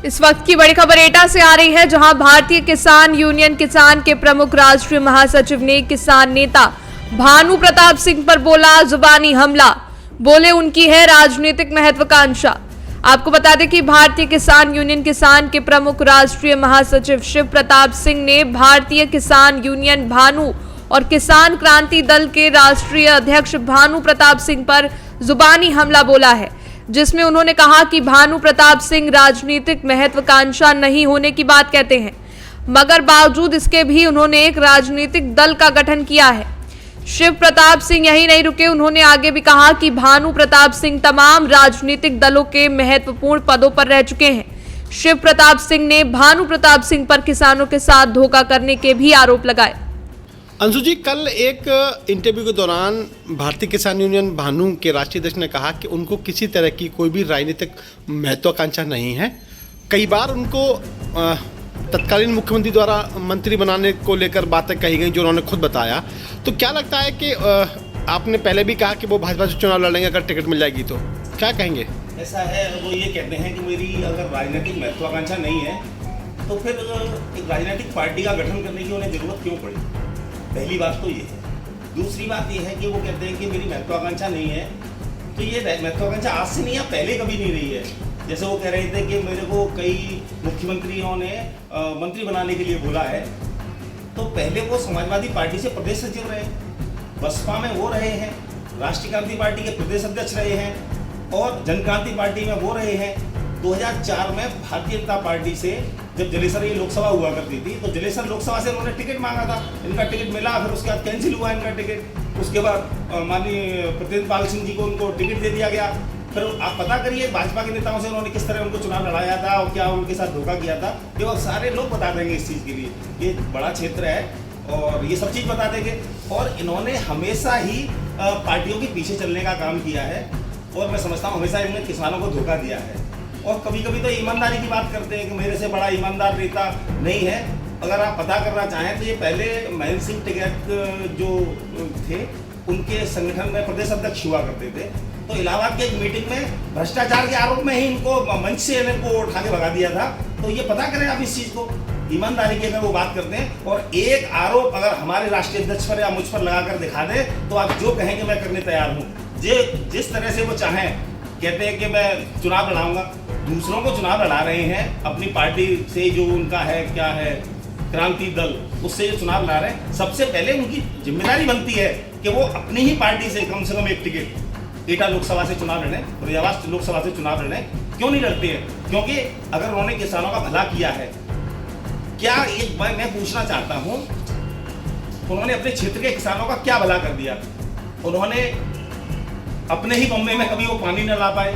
इस वक्त की बड़ी खबर एटा से आ रही है, जहां भारतीय किसान यूनियन किसान के प्रमुख राष्ट्रीय महासचिव ने किसान नेता भानु प्रताप सिंह पर बोला जुबानी हमला। बोले उनकी है राजनीतिक महत्वाकांक्षा। आपको बता दें कि भारतीय किसान यूनियन किसान के प्रमुख राष्ट्रीय महासचिव शिव प्रताप सिंह ने भारतीय किसान यूनियन भानु और किसान क्रांति दल के राष्ट्रीय अध्यक्ष भानु प्रताप सिंह पर जुबानी हमला बोला है, जिसमें उन्होंने कहा कि भानु प्रताप सिंह राजनीतिक महत्वाकांक्षा नहीं होने की बात कहते हैं, मगर बावजूद इसके भी उन्होंने एक राजनीतिक दल का गठन किया है। शिव प्रताप सिंह यही नहीं रुके, उन्होंने आगे भी कहा कि भानु प्रताप सिंह तमाम राजनीतिक दलों के महत्वपूर्ण पदों पर रह चुके हैं। शिव प्रताप सिंह ने भानु प्रताप सिंह पर किसानों के साथ धोखा करने के भी आरोप लगाए। अंशु जी, कल एक इंटरव्यू के दौरान भारतीय किसान यूनियन भानु के राष्ट्रीय अध्यक्ष ने कहा कि उनको किसी तरह की कोई भी राजनीतिक महत्वाकांक्षा नहीं है। कई बार उनको तत्कालीन मुख्यमंत्री द्वारा मंत्री बनाने को लेकर बातें कही गई, जो उन्होंने खुद बताया। तो क्या लगता है कि आपने पहले भी कहा कि वो भाजपा से चुनाव लड़ेंगे अगर टिकट मिल जाएगी, तो क्या कहेंगे? ऐसा है, वो ये कहते हैं कि मेरी अगर राजनीतिक महत्वाकांक्षा नहीं है तो फिर एक राजनीतिक पार्टी का गठन करने की उन्हें जरूरत क्यों पड़ी? पहली बात तो ये है। दूसरी बात ये है कि वो कहते हैं कि मेरी महत्वाकांक्षा नहीं है, तो ये महत्वाकांक्षा आज से नहीं है, पहले कभी नहीं रही है। जैसे वो कह रहे थे कि मेरे को कई मुख्यमंत्रियों ने मंत्री बनाने के लिए बोला है, तो पहले वो समाजवादी पार्टी से प्रदेश सचिव रहे, बसपा में वो रहे हैं, राष्ट्रीय क्रांति पार्टी के प्रदेश अध्यक्ष रहे हैं और जन क्रांति पार्टी में वो रहे हैं। 2004 में भारतीय जनता पार्टी से जब जलेसर ये लोकसभा हुआ करती थी, तो जलेसर लोकसभा से उन्होंने टिकट मांगा था, इनका टिकट मिला, फिर उसके बाद कैंसिल हुआ इनका टिकट। उसके बाद माननीय प्रतिनिधि पाल सिंह जी को उनको टिकट दे दिया गया। फिर आप पता करिए भाजपा के नेताओं से उन्होंने किस तरह उनको चुनाव लड़ाया था और क्या उनके साथ धोखा किया था, ये वो सारे लोग बता देंगे इस चीज़ के लिए। ये बड़ा क्षेत्र है और ये सब चीज़ बता देंगे। और इन्होंने हमेशा ही पार्टियों के पीछे चलने का काम किया है और मैं समझता हूँ हमेशा इन्होंने किसानों को धोखा दिया है। और कभी कभी तो ईमानदारी की बात करते हैं कि मेरे से बड़ा ईमानदार नेता नहीं है। अगर आप पता करना चाहें तो ये पहले महेंद्र सिंह टिकैत जो थे उनके संगठन में प्रदेश अध्यक्ष हुआ करते थे, तो इलाहाबाद की एक मीटिंग में भ्रष्टाचार के आरोप में ही इनको मंच से इनको उठा के भगा दिया था। तो ये पता करें आप इस चीज़ को, ईमानदारी की अगर वो बात करते हैं। और एक आरोप अगर हमारे राष्ट्रीय अध्यक्ष पर या मुझ पर लगा कर दिखा दे तो आप जो कहेंगे मैं करने तैयार हूँ। जिस तरह से वो चाहें, कहते हैं कि मैं चुनाव लड़ाऊंगा, दूसरों को चुनाव लड़ा रहे हैं अपनी पार्टी से, जो उनका है क्या है क्रांति दल, उससे जो चुनाव लड़ा रहे हैं, सबसे पहले उनकी जिम्मेदारी बनती है कि वो अपनी ही पार्टी से कम एक टिकट एटा लोकसभा से चुनाव लड़ें, फरीदाबाद लोकसभा से चुनाव लड़ें। क्यों नहीं लड़ते हैं? क्योंकि अगर उन्होंने किसानों का भला किया है, क्या एक बार मैं पूछना चाहता हूँ, उन्होंने अपने क्षेत्र के किसानों का क्या भला कर दिया? उन्होंने अपने ही बम्बे में कभी वो पानी न ला पाए।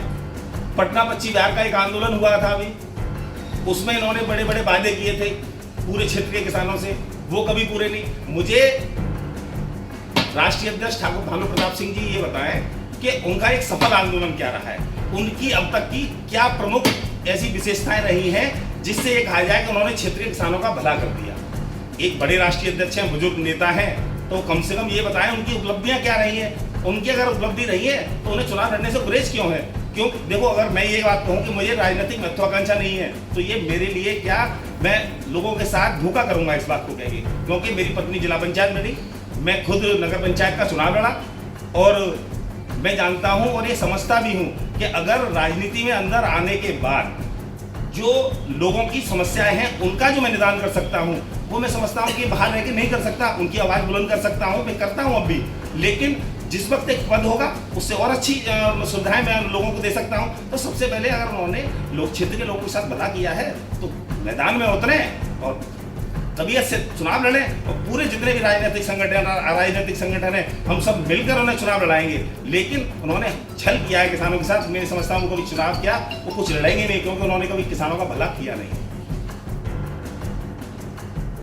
पटना पश्चिम बिहार का एक आंदोलन हुआ था अभी, उसमें इन्होंने बड़े बड़े वादे किए थे पूरे क्षेत्र के किसानों से, वो कभी पूरे नहीं। मुझे राष्ट्रीय अध्यक्ष ठाकुर भानु प्रताप सिंह जी ये बताएं कि उनका एक सफल आंदोलन क्या रहा है, उनकी अब तक की क्या प्रमुख ऐसी विशेषताएं रही हैं जिससे ये कहा जाए कि उन्होंने क्षेत्रीय किसानों का भला कर दिया। एक बड़े राष्ट्रीय अध्यक्ष हैं, बुजुर्ग नेता हैं, तो कम से कम ये बताएं उनकी उपलब्धियां क्या रही है। उनकी अगर उपलब्धि रही है तो उन्हें चुनाव लड़ने से गुरेज क्यों है? क्यों? देखो, अगर मैं ये बात कहूँ कि मुझे राजनीतिक महत्वाकांक्षा नहीं है, तो ये मेरे लिए क्या, मैं लोगों के साथ धोखा करूंगा इस बात को कह के। क्योंकि मेरी पत्नी जिला पंचायत में रही, मैं खुद नगर पंचायत का चुनाव लड़ा और मैं जानता हूं और ये समझता भी हूं कि अगर राजनीति में अंदर आने के बाद जो लोगों की समस्याएं हैं उनका जो मैं निदान कर सकता हूं, वो मैं समझता हूं कि बाहर रह के नहीं कर सकता। उनकी आवाज़ बुलंद कर सकता हूं, मैं करता हूं अब भी, लेकिन जिस वक्त एक पद होगा उससे और अच्छी सुविधाएं मैं लोगों को दे सकता हूं। तो सबसे पहले अगर उन्होंने लोक क्षेत्र के लोगों के साथ भला किया है तो मैदान में उतरे और तबीयत से चुनाव लड़ें। और पूरे जितने भी राजनीतिक संगठन है, हम सब मिलकर उन्हें चुनाव लड़ाएंगे। लेकिन उन्होंने छल किया है किसानों के साथ, मैं समझता हूँ वो कभी चुनाव क्या, वो कुछ लड़ेंगे नहीं, क्योंकि उन्होंने कभी किसानों का भला किया नहीं।